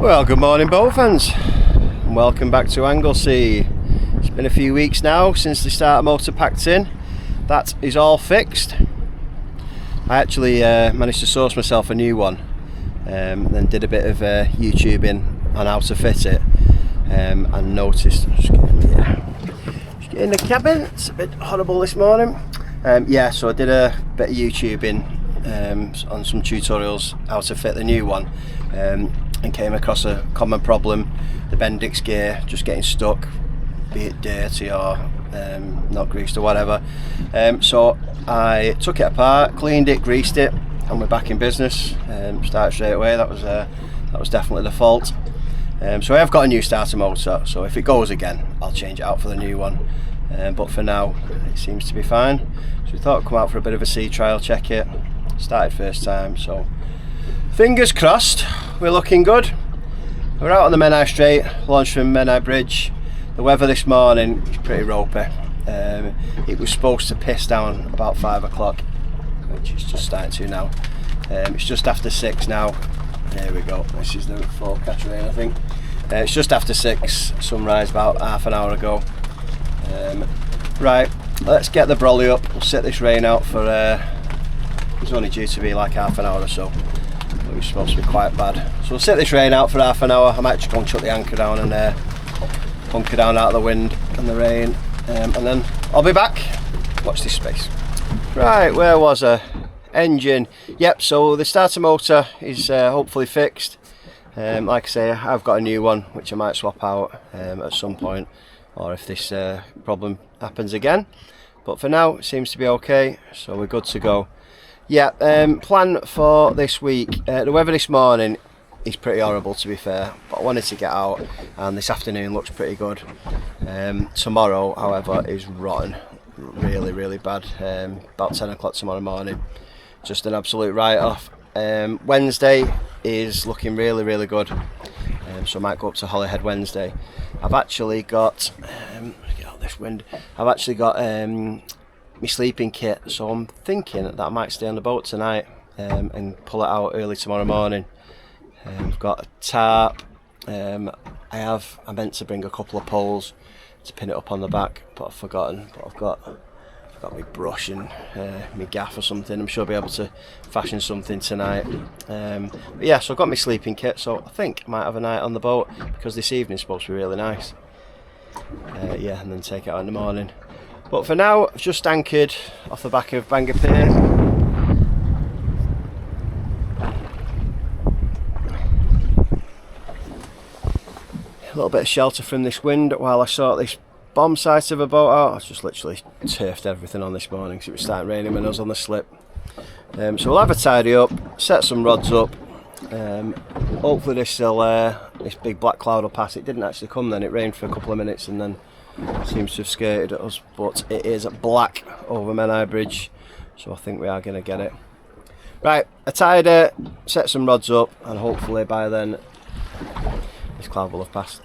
Well, good morning boat fans, and welcome back to Anglesey. It's been a few weeks now since the starter motor packed in. That is all fixed. I actually managed to source myself a new one, then did a bit of YouTubing on how to fit it, and noticed, just get in the cabin, it's a bit horrible this morning. So I did a bit of YouTubing on some tutorials how to fit the new one, and came across a common problem: the Bendix gear just getting stuck, be it dirty or not greased or whatever. So I took it apart, cleaned it, greased it, and we're back in business. Started straight away. That was definitely the fault. So I have got a new starter motor, so if it goes again I'll change it out for the new one, but for now it seems to be fine. So we thought I'd come out for a bit of a sea trial, check it. Started first time, so fingers crossed, we're looking good. We're out on the Menai Strait, launched from Menai Bridge. The weather this morning is pretty ropey. It was supposed to piss down about 5 o'clock, which is just starting to now. It's just after 6 now. There we go, this is the forecast rain, I think. It's just after 6, sunrise about half an hour ago. Right, let's get the brolly up. We'll set this rain out for, it's only due to be like half an hour or so. It was supposed to be quite bad. So we'll set this rain out for half an hour. I might just go and chuck the anchor down and hunker down out of the wind and the rain, and then I'll be back. Watch this space. Right, where was I? Engine. Yep, so the starter motor is hopefully fixed. Like I say, I've got a new one which I might swap out at some point, or if this problem happens again. But for now it seems to be okay, so we're good to go. Yeah, plan for this week. The weather this morning is pretty horrible, to be fair, but I wanted to get out, and this afternoon looks pretty good. Tomorrow, however, is rotten, really bad. About 10 o'clock tomorrow morning, just an absolute write-off. Wednesday is looking really good, so I might go up to Holyhead Wednesday. I've actually got, get out this wind, I've actually got my sleeping kit, so I'm thinking that I might stay on the boat tonight and pull it out early tomorrow morning. I've got a tarp. I meant to bring a couple of poles to pin it up on the back, but I've forgotten. But I've got my brush and my gaff or something. I'm sure I'll be able to fashion something tonight. But yeah, so I've got my sleeping kit, so I think I might have a night on the boat, because this evening's supposed to be really nice. Yeah, and then take it out in the morning. But for now, I've just anchored off the back of Bangor Pier. A little bit of shelter from this wind while I sort this bomb site of a boat out. I just literally turfed everything on this morning because it was starting raining when I was on the slip. So we'll have a tidy up, set some rods up. Hopefully this big black cloud will pass. It didn't actually come then, it rained for a couple of minutes and then seems to have skated at us, but it is black over Menai Bridge, so I think we are going to get it. Right, I tied it, set some rods up, and hopefully by then this cloud will have passed.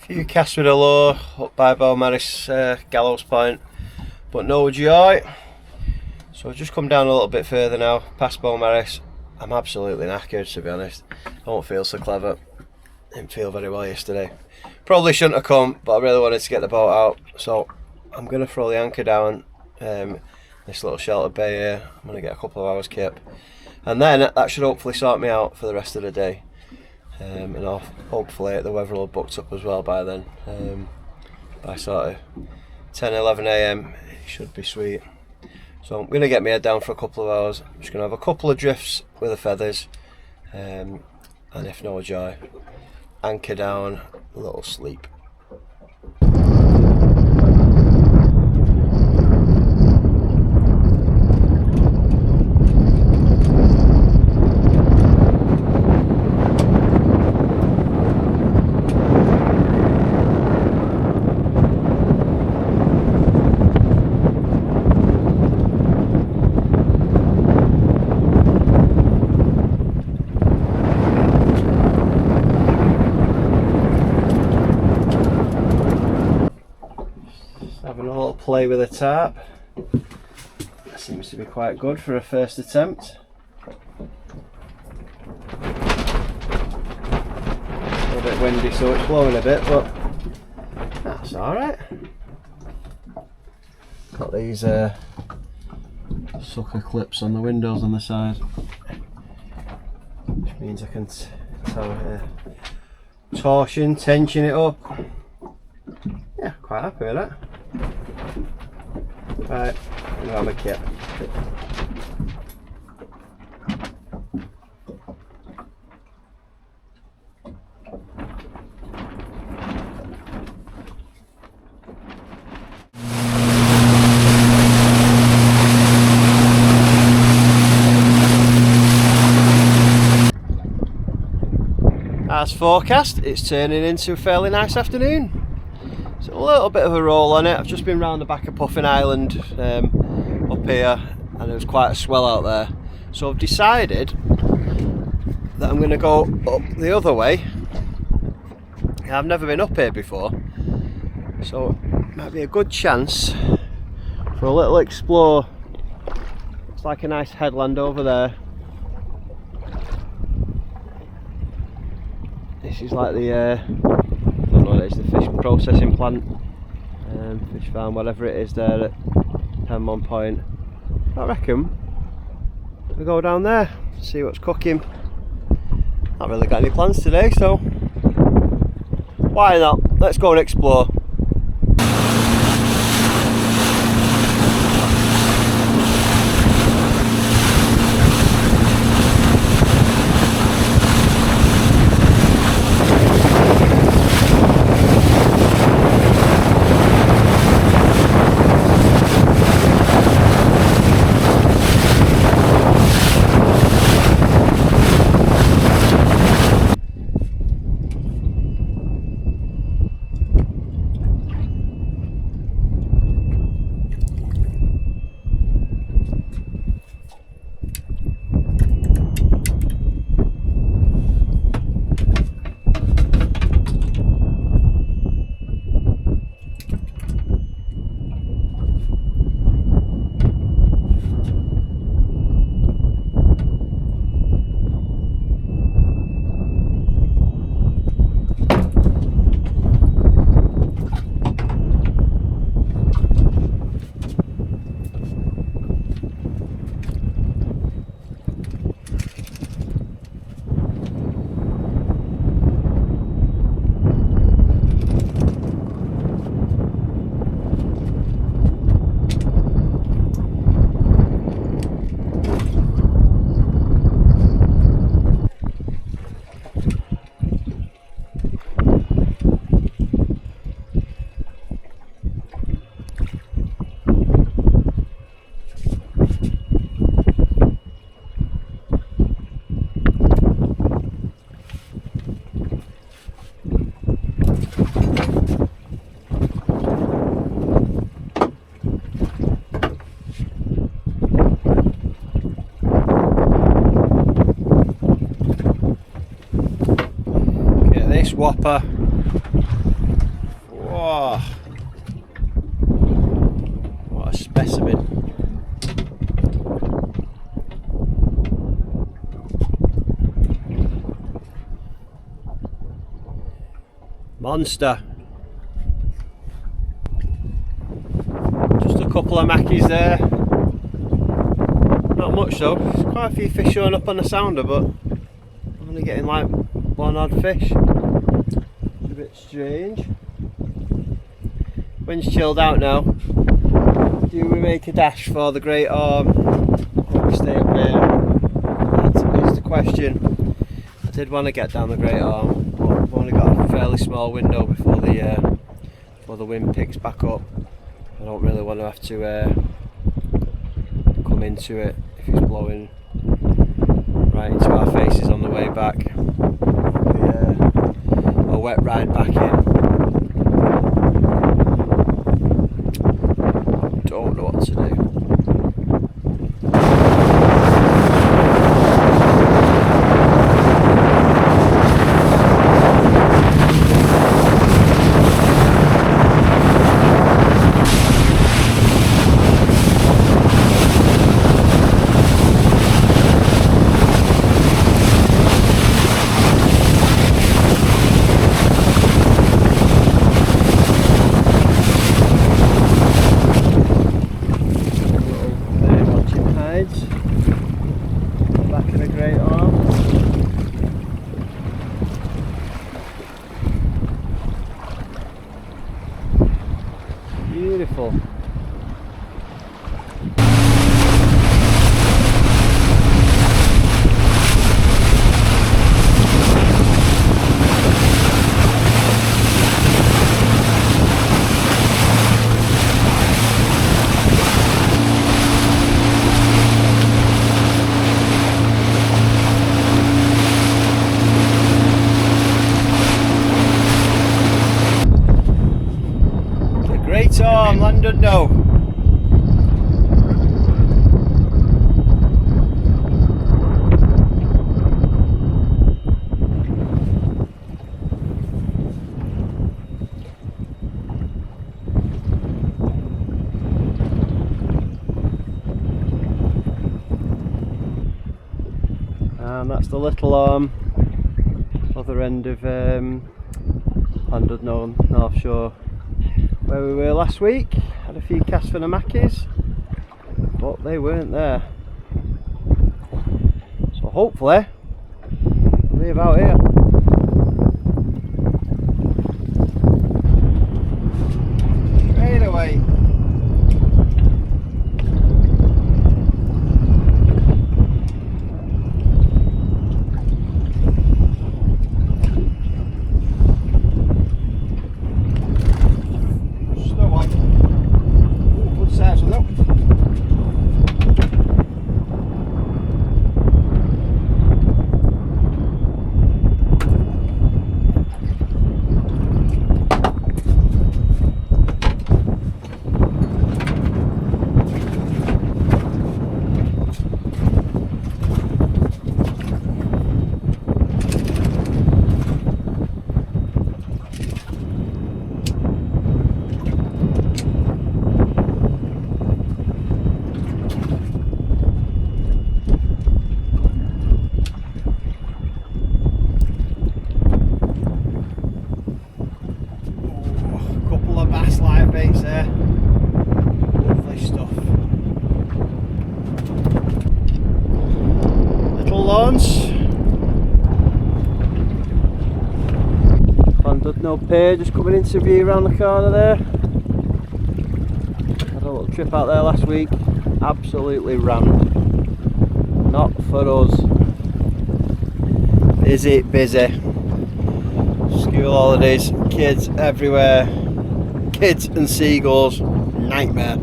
Few casts with a low up by Beaumaris Gallows Point, but no joy. So I've just come down a little bit further now, past Beaumaris, I'm absolutely knackered, to be honest. I don't feel so clever. Didn't feel very well yesterday. Probably shouldn't have come, but I really wanted to get the boat out, so I'm going to throw the anchor down this little shelter bay here. I'm going to get a couple of hours kip, and then that should hopefully sort me out for the rest of the day. And hopefully the weather will have booked up as well by then. By sort of 10, 11 AM, it should be sweet. So I'm going to get my head down for a couple of hours. I'm just going to have a couple of drifts with the feathers, and if no joy, anchor down, a little sleep. Having a little play with a tarp. That seems to be quite good for a first attempt. A little bit windy, so it's blowing a bit, but that's alright. Got these sucker clips on the windows on the side, which means I can tension it up. Yeah, quite happy with that. Right, I'm gonna have my kit. As forecast, it's turning into a fairly nice afternoon. It's a little bit of a roll on it. I've just been round the back of Puffin Island up here, and there was quite a swell out there. So I've decided that I'm going to go up the other way. I've never been up here before, so it might be a good chance for a little explore. It's like a nice headland over there. This is like the I don't know what it is, the fish processing plant, fish farm, whatever it is there at Penmon Point. I reckon we go down there, see what's cooking. Not really got any plans today, so why not? Let's go and explore. Whopper. Whoa. What a specimen. Monster. Just a couple of mackies there. Not much though. There's quite a few fish showing up on the sounder, but I'm only getting like one odd fish. It's a bit strange. Wind's chilled out now. Do we make a dash for the Great Orme, or we stay up here? That is the question. I did want to get down the Great Orme, but I've only got a fairly small window before the wind picks back up. I don't really want to have to come into it if it's blowing right into our faces on the way back. It'll be a wet ride back in. Don't know what to do. Beautiful. Great Orme, Llandudno. And that's the little Orme, other end of Llandudno, North Shore, where we were last week. Had a few casts for the mackies, but they weren't there. So hopefully they'll be about here. Straight away. Baits there, lovely stuff. Little launch. Llandudno Pier just coming into view around the corner there. Had a little trip out there last week, absolutely rammed. Not for us. Busy. School holidays, kids everywhere. Kids and seagulls, nightmare.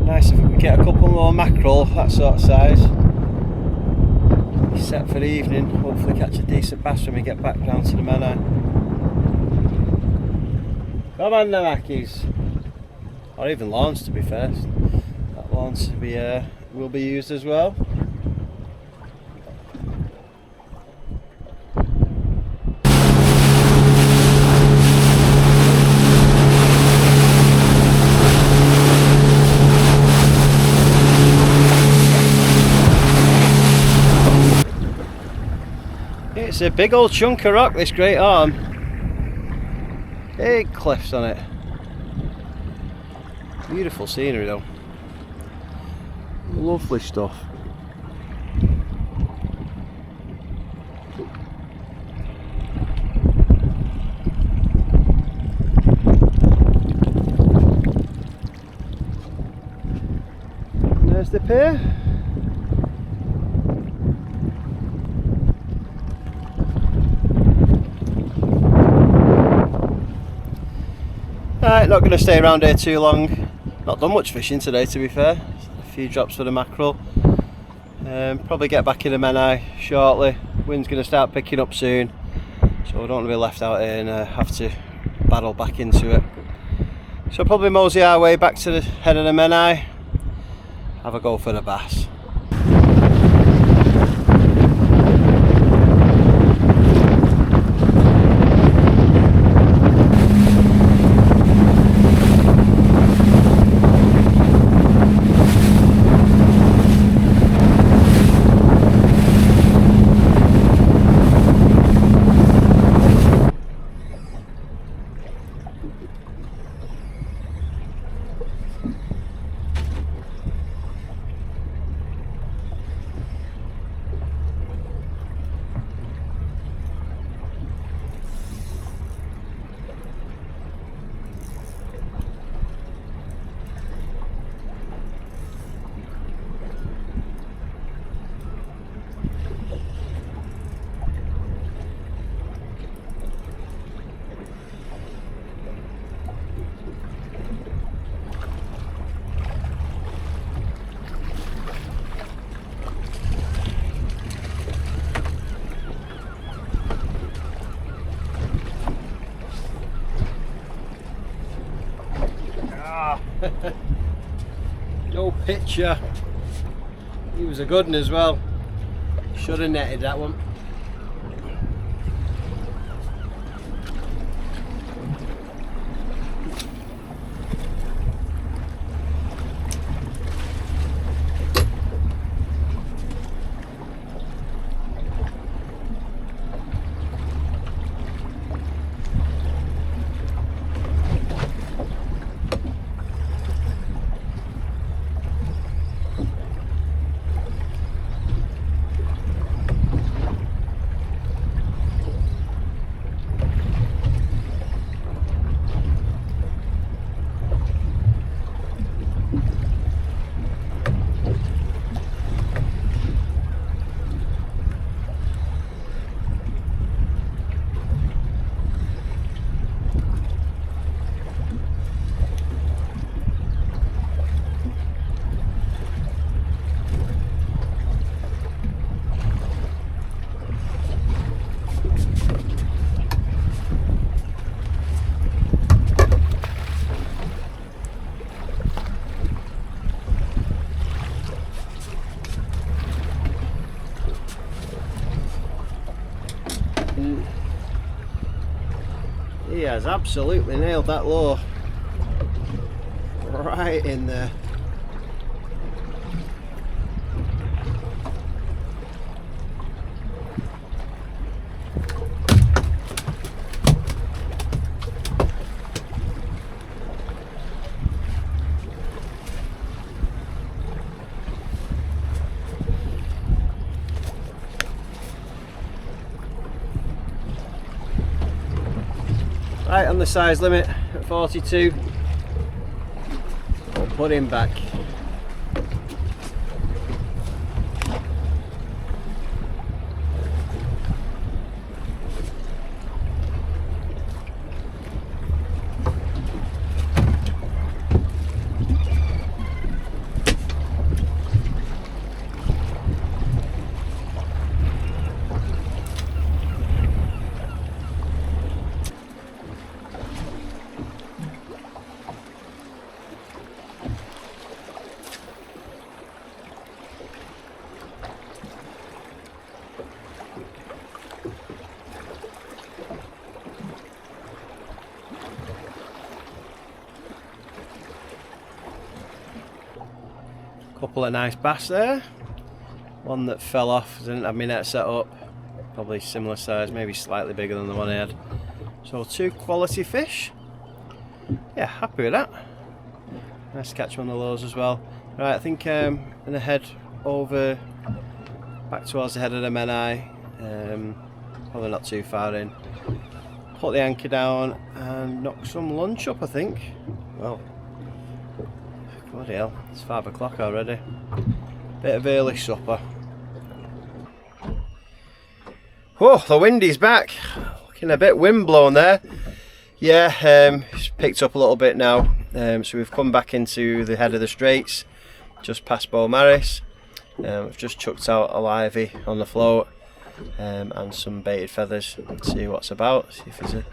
Nice if we can get a couple more mackerel, that sort of size. Set for the evening, hopefully catch a decent bass when we get back down to the Menai. Come on the mackies. Or even lawns, to be fair. That lawns will be used as well. It's a big old chunk of rock, this Great Orme. Big cliffs on it. Beautiful scenery though. Lovely stuff. And there's the pier. Right, not going to stay around here too long. Not done much fishing today, to be fair. A few drops for the mackerel. Probably get back in the Menai shortly. Wind's going to start picking up soon, so I don't want to be left out here and have to battle back into it. So probably mosey our way back to the head of the Menai, have a go for the bass. No picture. He was a good one as well. Should have netted that one. He has absolutely nailed that lure. Right in there. Right on the size limit at 42. We'll put him back. Couple of nice bass there. One that fell off, didn't have my net set up. probably similar size, maybe slightly bigger than the one I had. So 2 quality fish. Yeah, happy with that. Nice to catch them on the lows as well. Right, I think I'm gonna head over back towards the head of the Menai. Probably not too far in. Put the anchor down and knock some lunch up, I think. Well, bloody hell, it's 5 o'clock already. Bit of early supper. Oh, the wind is back. Looking a bit windblown there. Yeah, it's picked up a little bit now. So we've come back into the head of the straits, just past Beaumaris. We've just chucked out a livey on the float and some baited feathers. Let's see what's about. See if there's a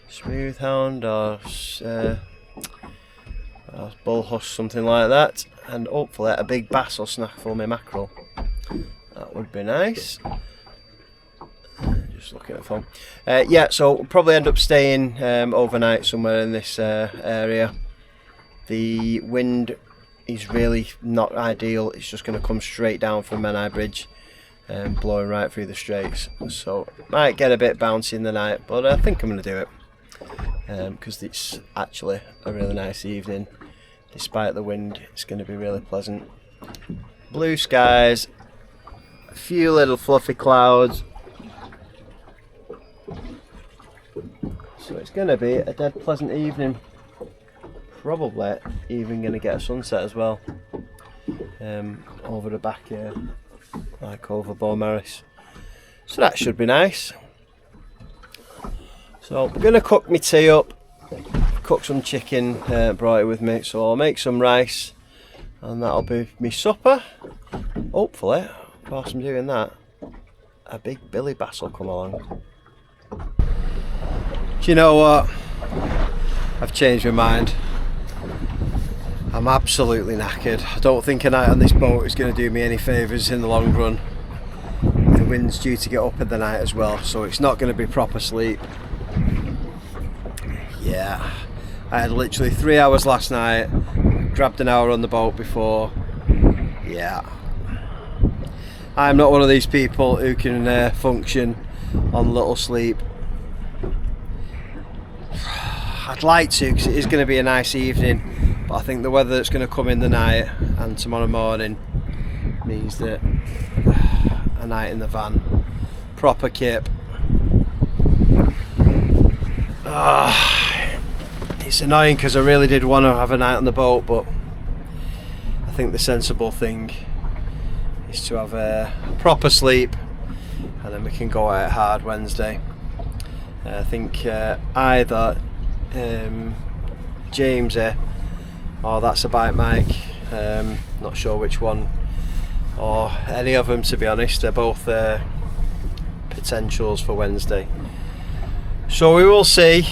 smooth hound or bull hush, something like that. And hopefully a big bass will snack for my mackerel. That would be nice. Just looking at the phone. Yeah, so we'll probably end up staying overnight somewhere in this area. The wind is really not ideal. It's just going to come straight down from Menai Bridge and blowing right through the straits. So might get a bit bouncy in the night, but I think I'm going to do it because it's actually a really nice evening. Despite the wind, it's going to be really pleasant. Blue skies, a few little fluffy clouds. So it's going to be a dead pleasant evening. Probably even going to get a sunset as well over the back here, like over Beaumaris. So that should be nice. So I'm going to cook my tea up, cook some chicken, brought it with me, so I'll make some rice and that'll be my supper. Hopefully, whilst I'm doing that, a big billy bass will come along. Do you know what? I've changed my mind. I'm absolutely knackered. I don't think a night on this boat is going to do me any favours in the long run. The wind's due to get up in the night as well, so it's not going to be proper sleep. Yeah, I had literally 3 hours last night, grabbed an hour on the boat before. Yeah, I'm not one of these people who can function on little sleep. I'd like to, because it is going to be a nice evening, but I think the weather that's going to come in the night and tomorrow morning means that a night in the van, proper kip. It's annoying because I really did want to have a night on the boat, but I think the sensible thing is to have a proper sleep and then we can go out hard Wednesday. I think either Jamesy or That's a Bite Mike, not sure which one, or any of them, to be honest. They're both potentials for Wednesday, so we will see.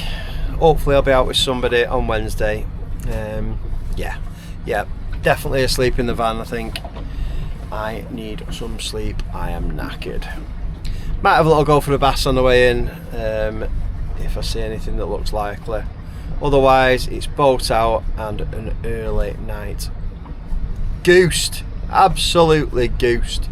Hopefully I'll be out with somebody on Wednesday. Yeah, definitely asleep in the van. I think I need some sleep. I am knackered. Might have a little go for a bass on the way in if I see anything that looks likely. Otherwise it's boat out and an early night. Goosed, absolutely goosed.